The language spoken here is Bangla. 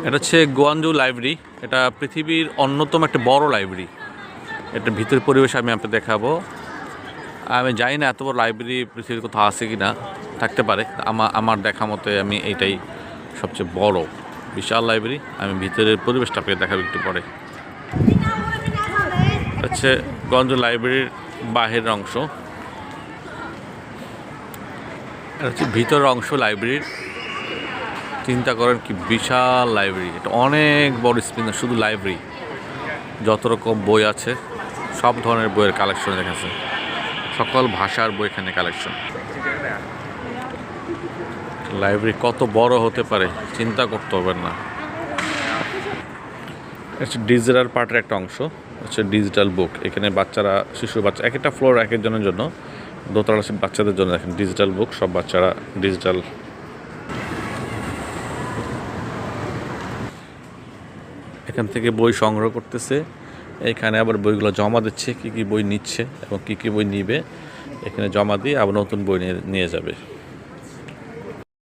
এটা হচ্ছে গোয়াঞ্জু লাইব্রেরি। এটা পৃথিবীর অন্যতম একটা বড় লাইব্রেরি। এটা ভিতরের পরিবেশ আমি আপনাকে দেখাবো। আমি জানি না এত বড় লাইব্রেরি পৃথিবীর কোথাও আছে কি না, থাকতে পারে। আমার দেখা মতে আমি এইটাই সবচেয়ে বড় বিশাল লাইব্রেরি। আমি ভিতরের পরিবেশটা আপনাকে দেখাবো একটু পরে। হচ্ছে গঞ্জু লাইব্রেরির বাহিরের অংশ, এটা হচ্ছে ভিতরের অংশ লাইব্রেরির। চিন্তা করেন কি বিশাল লাইব্রেরি, এটা অনেক বড় স্পেস। শুধু লাইব্রেরি, যত রকম বই আছে সব ধরনের বইয়ের কালেকশন রেখেছে, সকল ভাষার বই এখানে কালেকশন। লাইব্রেরি কত বড় হতে পারে চিন্তা করতে হবে না। হচ্ছে ডিজিটাল পার্টের একটা অংশ, হচ্ছে ডিজিটাল বুক। এখানে বাচ্চারা, বাচ্চা এক একটা ফ্লোর এক একজনের জন্য। দোতলা বাচ্চাদের জন্য দেখেন ডিজিটাল বুক, সব বাচ্চারা ডিজিটাল। এখান থেকে বই সংগ্রহ করতেছে, এখানে আবার বইগুলো জমা দিচ্ছে, কী কী বই নিচ্ছে এবং কী কী বই নিবে এখানে জমা দিয়ে আবার নতুন বই নিয়ে যাবে।